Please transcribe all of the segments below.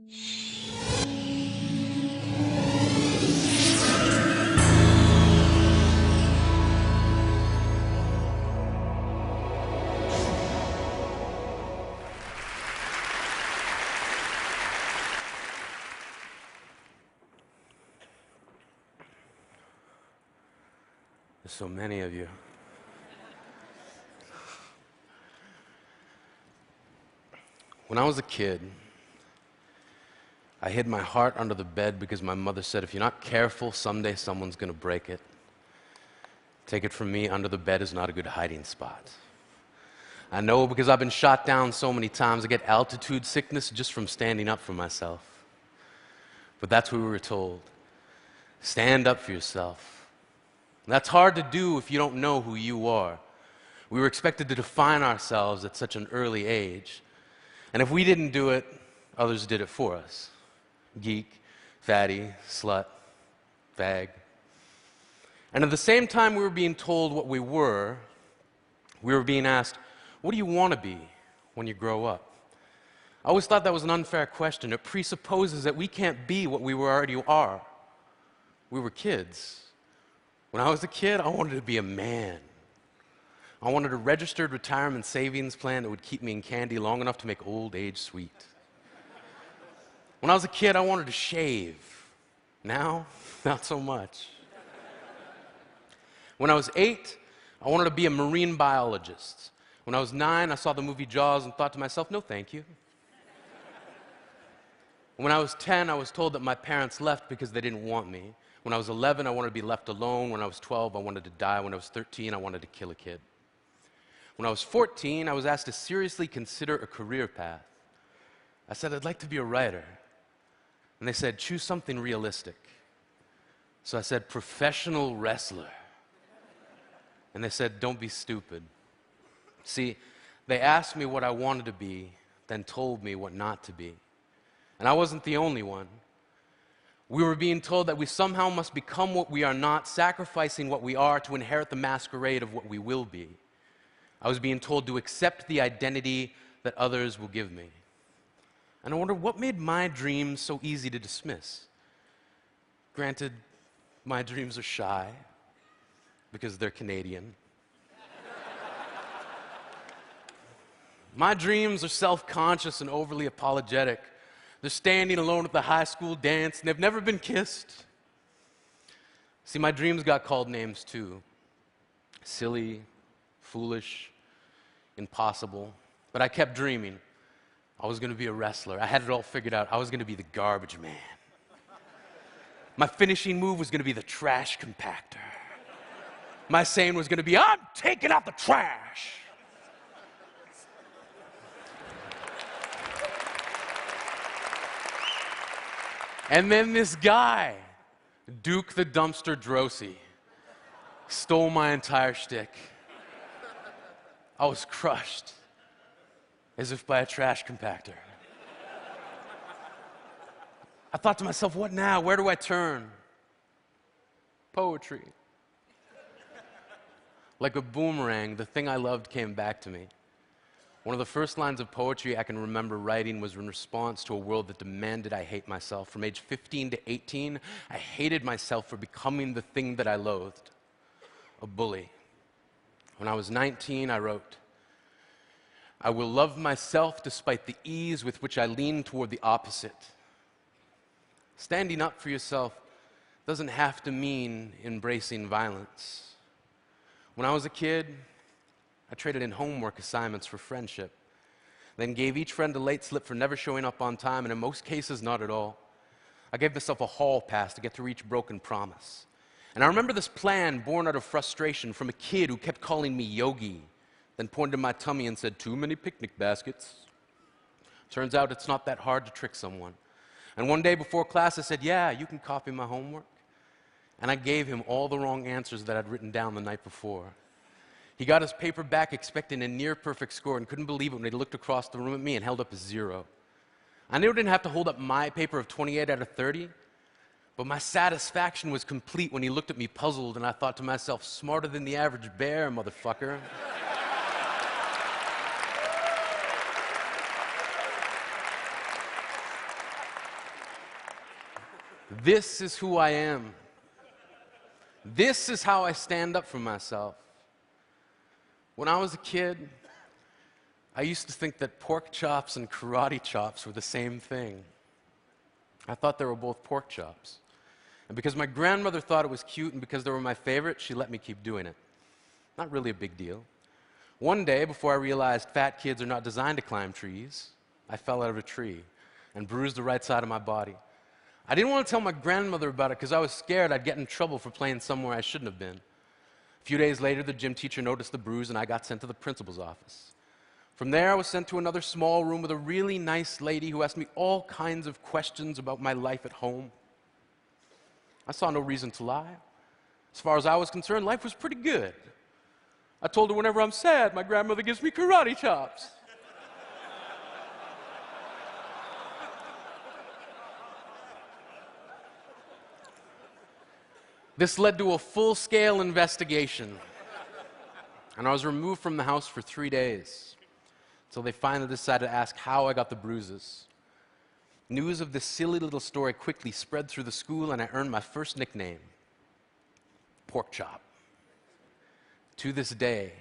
There's so many of you. When I was a kid, I hid my heart under the bed because my mother said, if you're not careful, someday someone's going to break it. Take it from me, under the bed is not a good hiding spot. I know because I've been shot down so many times, I get altitude sickness just from standing up for myself. But that's what we were told. Stand up for yourself. And that's hard to do if you don't know who you are. We were expected to define ourselves at such an early age. And if we didn't do it, others did it for us. Geek, fatty, slut, fag. And at the same time we were being told what we were being asked, what do you want to be when you grow up? I always thought that was an unfair question. It presupposes that we can't be what we already are. We were kids. When I was a kid, I wanted to be a man. I wanted a registered retirement savings plan that would keep me in candy long enough to make old age sweet. When I was a kid, I wanted to shave. Now, not so much. When I was 8, I wanted to be a marine biologist. When I was 9, I saw the movie Jaws and thought to myself, no thank you. When I was 10, I was told that my parents left because they didn't want me. When I was 11, I wanted to be left alone. When I was 12, I wanted to die. When I was 13, I wanted to kill a kid. When I was 14, I was asked to seriously consider a career path. I said, I'd like to be a writer. And they said, choose something realistic. So I said, professional wrestler. And they said, don't be stupid. See, they asked me what I wanted to be, then told me what not to be. And I wasn't the only one. We were being told that we somehow must become what we are not, sacrificing what we are to inherit the masquerade of what we will be. I was being told to accept the identity that others will give me. And I wondered what made my dreams so easy to dismiss. Granted, my dreams are shy because they're Canadian. My dreams are self-conscious and overly apologetic. They're standing alone at the high school dance, and they've never been kissed. See, my dreams got called names too. Silly, foolish, impossible. But I kept dreaming. I was going to be a wrestler. I had it all figured out. I was going to be the garbage man. My finishing move was going to be the trash compactor. My saying was going to be, I'm taking out the trash. And then this guy, Duke the Dumpster Drosy, stole my entire shtick. I was crushed, as if by a trash compactor. I thought to myself, what now? Where do I turn? Poetry. Like a boomerang, the thing I loved came back to me. One of the first lines of poetry I can remember writing was in response to a world that demanded I hate myself. From age 15 to 18, I hated myself for becoming the thing that I loathed, a bully. When I was 19, I wrote, I will love myself despite the ease with which I lean toward the opposite. Standing up for yourself doesn't have to mean embracing violence. When I was a kid, I traded in homework assignments for friendship, then gave each friend a late slip for never showing up on time, and in most cases, not at all. I gave myself a hall pass to get through each broken promise. And I remember this plan born out of frustration from a kid who kept calling me Yogi, then pointed to my tummy and said, too many picnic baskets. Turns out it's not that hard to trick someone. And one day before class, I said, yeah, you can copy my homework. And I gave him all the wrong answers that I'd written down the night before. He got his paper back expecting a near-perfect score and couldn't believe it when he looked across the room at me and held up a 0. I knew I didn't have to hold up my paper of 28 out of 30, but my satisfaction was complete when he looked at me puzzled, and I thought to myself, smarter than the average bear, motherfucker. This is who I am. This is how I stand up for myself. When I was a kid, I used to think that pork chops and karate chops were the same thing. I thought they were both pork chops. And because my grandmother thought it was cute and because they were my favorite, she let me keep doing it. Not really a big deal. One day, before I realized fat kids are not designed to climb trees, I fell out of a tree and bruised the right side of my body. I didn't want to tell my grandmother about it because I was scared I'd get in trouble for playing somewhere I shouldn't have been. A few days later, the gym teacher noticed the bruise and I got sent to the principal's office. From there, I was sent to another small room with a really nice lady who asked me all kinds of questions about my life at home. I saw no reason to lie. As far as I was concerned, life was pretty good. I told her whenever I'm sad, my grandmother gives me karate chops. This led to a full-scale investigation, and I was removed from the house for 3 days, until they finally decided to ask how I got the bruises. News of this silly little story quickly spread through the school, and I earned my first nickname, Pork Chop. To this day,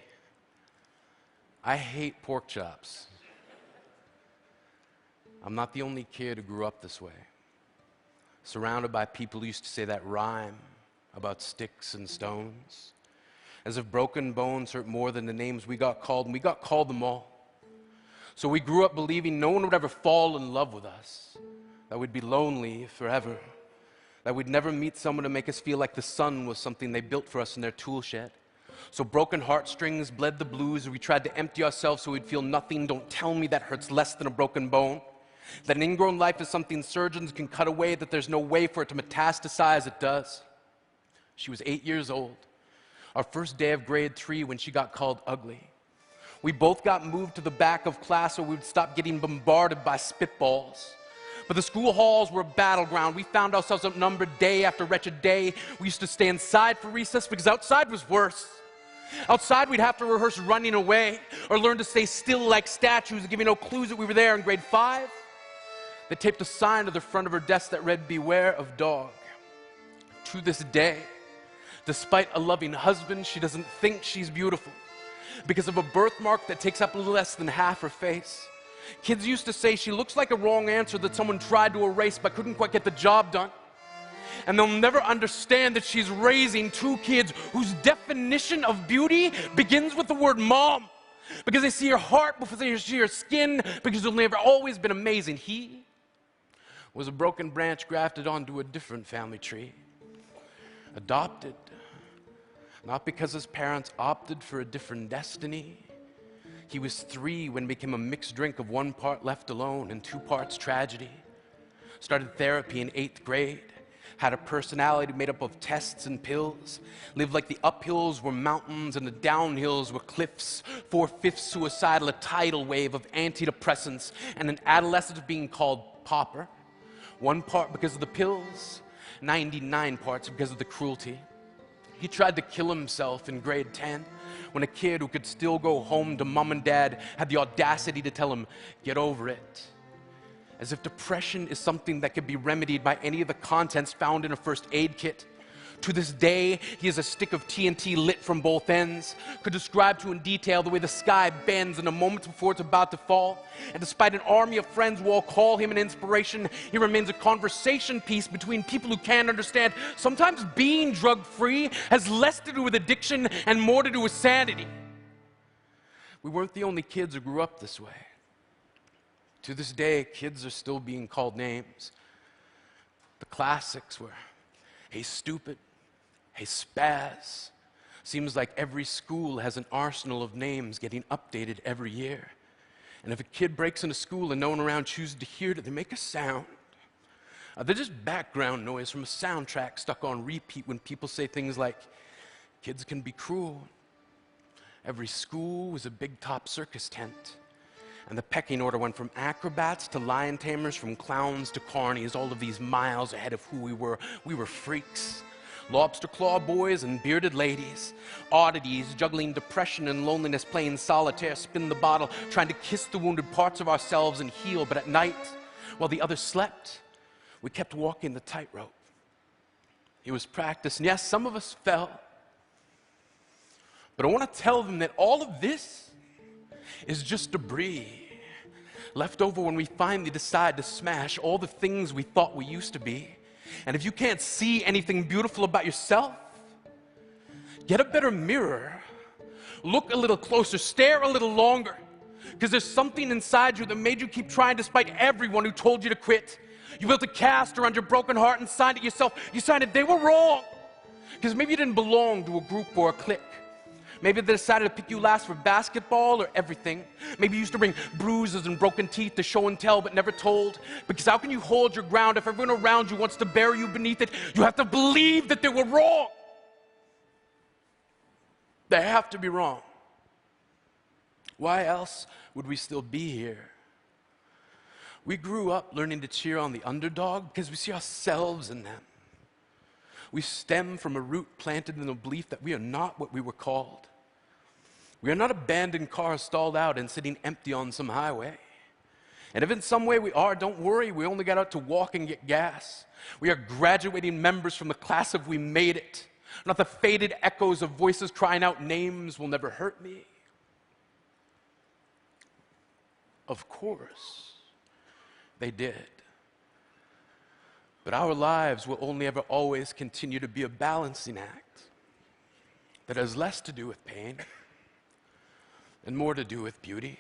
I hate pork chops. I'm not the only kid who grew up this way, surrounded by people who used to say that rhyme about sticks and stones, as if broken bones hurt more than the names we got called, and we got called them all. So we grew up believing no one would ever fall in love with us, that we'd be lonely forever, that we'd never meet someone to make us feel like the sun was something they built for us in their tool shed. So broken heartstrings bled the blues, we tried to empty ourselves so we'd feel nothing. Don't tell me that hurts less than a broken bone. That an ingrown life is something surgeons can cut away, that there's no way for it to metastasize. It does. She was 8 years old, our first day of grade 3 when she got called ugly. We both got moved to the back of class so we would stop getting bombarded by spitballs. But the school halls were a battleground. We found ourselves outnumbered day after wretched day. We used to stay inside for recess because outside was worse. Outside we'd have to rehearse running away or learn to stay still like statues, giving no clues that we were there. In grade 5, they taped a sign to the front of her desk that read, "Beware of dog." To this day, despite a loving husband, she doesn't think she's beautiful because of a birthmark that takes up less than half her face. Kids used to say she looks like a wrong answer that someone tried to erase but couldn't quite get the job done. And they'll never understand that she's raising 2 kids whose definition of beauty begins with the word mom, because they see her heart before they see her skin, because they've never always been amazing. He was a broken branch grafted onto a different family tree. Adopted, not because his parents opted for a different destiny. He was 3 when it became a mixed drink of 1 part left alone and 2 parts tragedy. Started therapy in 8th grade. Had a personality made up of tests and pills. Lived like the uphills were mountains and the downhills were cliffs. 4/5 suicidal, a tidal wave of antidepressants, and an adolescent being called pauper. 1 part because of the pills, 99 parts because of the cruelty. He tried to kill himself in grade 10 when a kid who could still go home to mom and dad had the audacity to tell him, "Get over it." As if depression is something that could be remedied by any of the contents found in a first aid kit. To this day, he has a stick of TNT lit from both ends, could describe to in detail the way the sky bends in a moment before it's about to fall. And despite an army of friends who all call him an inspiration, he remains a conversation piece between people who can't understand. Sometimes being drug-free has less to do with addiction and more to do with sanity. We weren't the only kids who grew up this way. To this day, kids are still being called names. The classics were, "Hey stupid," "Hey spaz." Seems like every school has an arsenal of names getting updated every year. And if a kid breaks into school and no one around chooses to hear it, they make a sound. They're just background noise from a soundtrack stuck on repeat when people say things like, "Kids can be cruel." Every school was a big top circus tent. And the pecking order went from acrobats to lion tamers, from clowns to carnies, all of these miles ahead of who we were. We were freaks. Lobster claw boys and bearded ladies. Oddities, juggling depression and loneliness, playing solitaire, spin the bottle, trying to kiss the wounded parts of ourselves and heal. But at night, while the others slept, we kept walking the tightrope. It was practice, and yes, some of us fell. But I want to tell them that all of this is just debris left over when we finally decide to smash all the things we thought we used to be. And if you can't see anything beautiful about yourself, get a better mirror, look a little closer, stare a little longer, because there's something inside you that made you keep trying despite everyone who told you to quit. You built a cast around your broken heart and signed it yourself. You signed it, they were wrong. Because maybe you didn't belong to a group or a clique. Maybe they decided to pick you last for basketball or everything. Maybe you used to bring bruises and broken teeth to show and tell but never told. Because how can you hold your ground if everyone around you wants to bury you beneath it? You have to believe that they were wrong. They have to be wrong. Why else would we still be here? We grew up learning to cheer on the underdog because we see ourselves in them. We stem from a root planted in the belief that we are not what we were called. We are not abandoned cars stalled out and sitting empty on some highway. And if in some way we are, don't worry, we only got out to walk and get gas. We are graduating members from the class of We Made It, not the faded echoes of voices crying out, names will never hurt me. Of course, they did. But our lives will only ever always continue to be a balancing act that has less to do with pain and more to do with beauty.